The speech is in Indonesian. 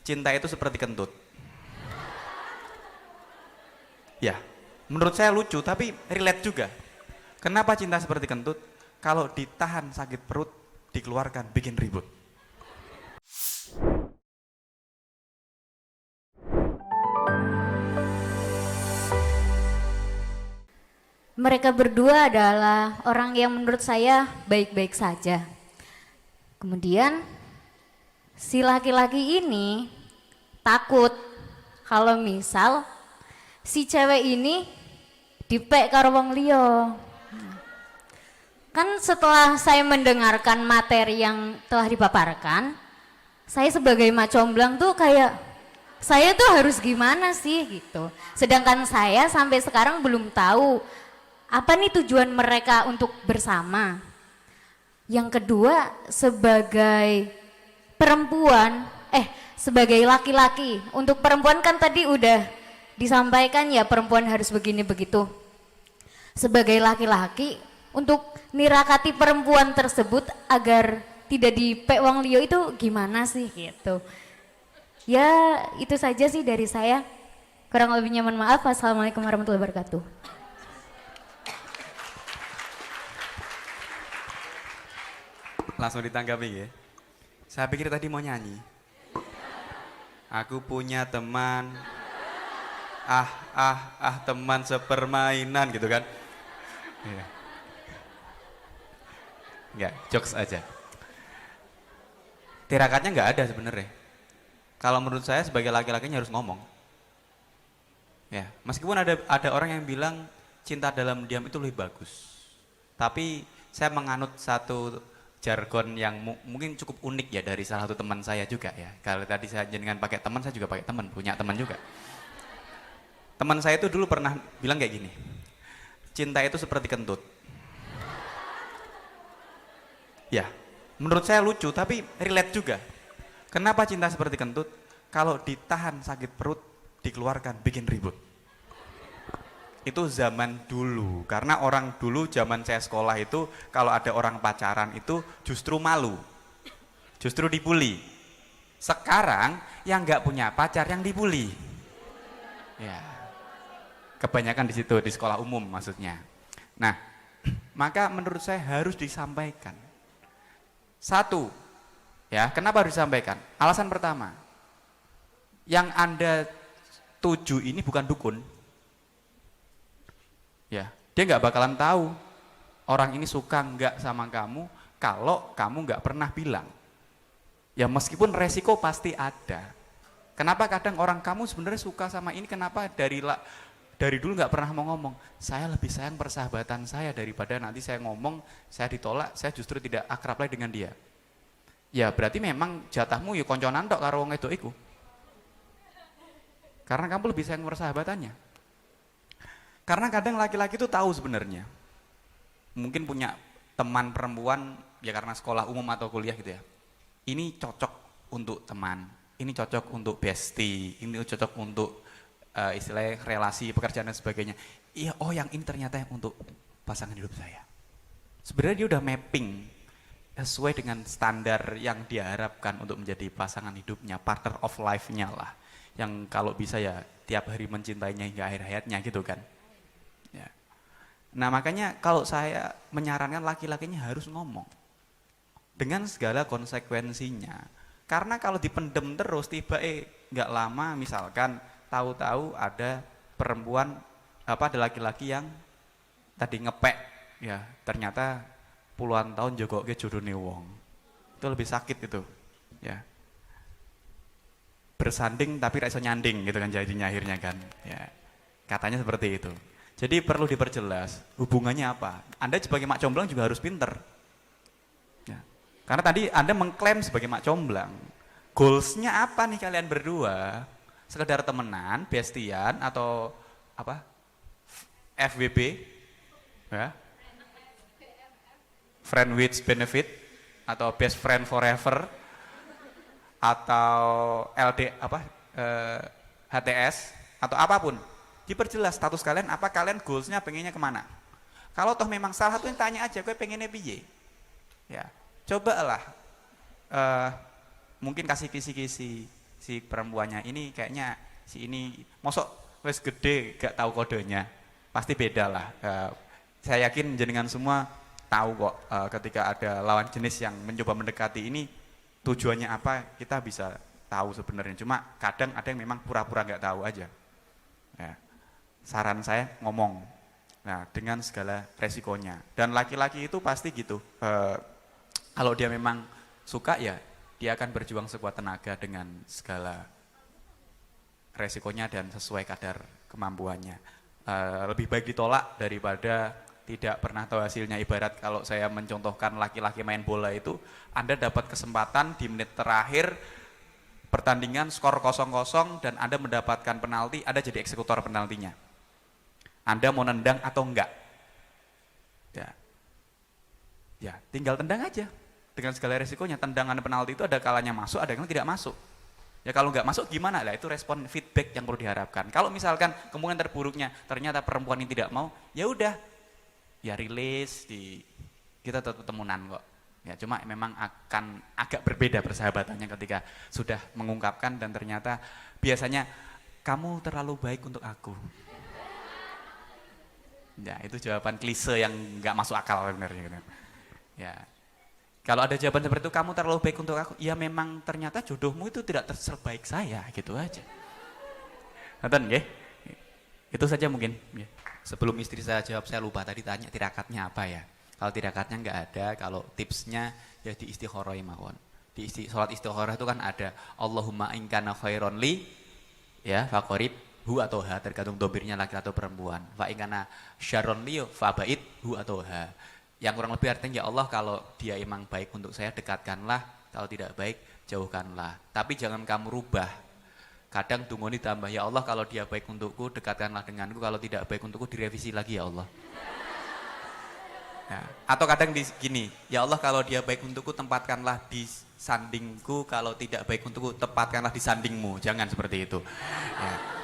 Cinta itu seperti kentut. Ya, menurut saya lucu tapi relate juga. Kenapa cinta seperti kentut? Kalau ditahan sakit perut, dikeluarkan bikin ribut. Mereka berdua adalah orang yang menurut saya baik-baik saja. Kemudian si laki-laki ini takut kalau misal si cewek ini dipek karo wong liya. Kan setelah saya mendengarkan materi yang telah dipaparkan, saya sebagai mak comblang tuh kayak saya tuh harus gimana sih gitu. Sedangkan saya sampai sekarang belum tahu apa nih tujuan mereka untuk bersama. Yang kedua, sebagai perempuan, sebagai laki-laki, untuk perempuan kan tadi udah disampaikan ya perempuan harus begini begitu. Sebagai laki-laki, untuk nirakati perempuan tersebut agar tidak dipek wong liya itu gimana sih gitu. Ya itu saja sih dari saya. Kurang lebihnya mohon maaf. Assalamualaikum warahmatullahi wabarakatuh. Langsung ditanggapi ya. Saya pikir tadi mau nyanyi. Aku punya teman. Teman sepermainan gitu kan. Iya. Enggak, jokes aja. Tirakatnya nggak ada sebenarnya. Kalau menurut saya sebagai laki-lakinya harus ngomong. Ya, meskipun ada orang yang bilang cinta dalam diam itu lebih bagus. Tapi saya menganut satu jargon yang mungkin cukup unik ya dari salah satu teman saya juga ya. Kalau tadi saya jenengan pakai teman, saya juga pakai teman, punya teman juga. Teman saya itu dulu pernah bilang kayak gini. Cinta itu seperti kentut. Ya, menurut saya lucu tapi relate juga. Kenapa cinta seperti kentut? Kalau ditahan sakit perut, dikeluarkan bikin ribut. Itu zaman dulu, karena orang dulu zaman saya sekolah itu kalau ada orang pacaran itu justru malu, justru dibully. Sekarang yang nggak punya pacar yang dibully. Ya, kebanyakan di situ di sekolah umum maksudnya. Nah, maka menurut saya harus disampaikan. Satu, ya kenapa harus disampaikan? Alasan pertama, yang Anda tuju ini bukan dukun. Ya, dia nggak bakalan tahu orang ini suka nggak sama kamu kalau kamu nggak pernah bilang. Ya meskipun resiko pasti ada. Kenapa kadang orang kamu sebenarnya suka sama ini, kenapa dari dulu nggak pernah mau ngomong? Saya lebih sayang persahabatan saya daripada nanti saya ngomong, saya ditolak, saya justru tidak akrab lagi dengan dia. Ya berarti memang jatahmu ya konconan tok karo wong wedok iku. Karena kamu lebih sayang persahabatannya. Karena kadang laki-laki itu tahu sebenarnya. Mungkin punya teman perempuan ya karena sekolah umum atau kuliah gitu ya. Ini cocok untuk teman, ini cocok untuk bestie, ini cocok untuk istilahnya relasi, pekerjaan dan sebagainya. Iya, oh yang ini ternyata untuk pasangan hidup saya. Sebenarnya dia udah mapping sesuai dengan standar yang diharapkan untuk menjadi pasangan hidupnya, partner of life-nya lah. Yang kalau bisa ya tiap hari mencintainya hingga akhir hayatnya gitu kan. Ya. Nah makanya kalau saya menyarankan laki-lakinya harus ngomong dengan segala konsekuensinya. Karena kalau dipendem terus tiba nggak lama misalkan tahu-tahu ada perempuan ada laki-laki yang tadi ngepek ya ternyata puluhan tahun jogoke jodone wong. Itu lebih sakit itu. Ya. Bersanding tapi ra iso nyanding gitu kan jadinya akhirnya kan. Ya. Katanya seperti itu. Jadi perlu diperjelas hubungannya apa. Anda sebagai mak comblang juga harus pinter. Ya. Karena tadi Anda mengklaim sebagai mak comblang. Goalsnya apa nih kalian berdua? Sekedar temenan, bestian atau apa? FWB? Ya. Friend with benefit atau best friend forever atau HTS atau apapun. Diperjelas status kalian apa, kalian goalsnya pengennya kemana. Kalau toh memang salah satu yang tanya aja gue pengennya piye ya cobalah mungkin kasih kisi-kisi si perempuannya ini kayaknya si ini mosok wes gede gak tahu kodenya, pasti beda lah. Saya yakin jenengan semua tahu kok ketika ada lawan jenis yang mencoba mendekati ini tujuannya apa, kita bisa tahu sebenarnya. Cuma kadang ada yang memang pura-pura nggak tahu aja. Ya. Saran saya ngomong, nah dengan segala resikonya. Dan laki-laki itu pasti gitu. Kalau dia memang suka ya dia akan berjuang sekuat tenaga dengan segala resikonya dan sesuai kadar kemampuannya. Lebih baik ditolak daripada tidak pernah tahu hasilnya. Ibarat kalau saya mencontohkan laki-laki main bola itu, Anda dapat kesempatan di menit terakhir pertandingan skor 0-0 dan Anda mendapatkan penalti, Anda jadi eksekutor penaltinya. Anda mau nendang atau enggak? Ya, tinggal tendang aja. Dengan segala resikonya, tendangan penalti itu ada kalanya masuk, ada kalanya tidak masuk. Ya kalau nggak masuk gimana lah, itu respon feedback yang perlu diharapkan. Kalau misalkan kemungkinan terburuknya ternyata perempuan ini tidak mau, ya udah, ya rilis, kita tetap temenan kok. Ya cuma memang akan agak berbeda persahabatannya ketika sudah mengungkapkan dan ternyata biasanya kamu terlalu baik untuk aku. Ya itu jawaban klise yang nggak masuk akal sebenarnya. Ya. Kalau ada jawaban seperti itu, kamu terlalu baik untuk aku, ya memang ternyata jodohmu itu tidak terbaik saya, gitu aja. Nonton nggih? Itu saja mungkin. Sebelum istri saya jawab, saya lupa tadi tanya tirakatnya apa ya. Kalau tirakatnya nggak ada, kalau tipsnya ya di istikharah mawon. Di sholat istikharah itu kan ada Allahumma in kana khairon li, ya faqarib hu atau ha, tergantung dobirnya laki atau perempuan. Fa in kana syarron li fa ba'id hu atau ha. Yang kurang lebih artinya, ya Allah kalau dia emang baik untuk saya dekatkanlah, kalau tidak baik jauhkanlah. Tapi jangan kamu rubah. Kadang dungo ditambah, ya Allah kalau dia baik untukku dekatkanlah denganku, kalau tidak baik untukku direvisi lagi ya Allah. Nah, atau kadang gini, ya Allah kalau dia baik untukku tempatkanlah di sandingku, kalau tidak baik untukku tempatkanlah di sandingmu. Jangan seperti itu. Ya.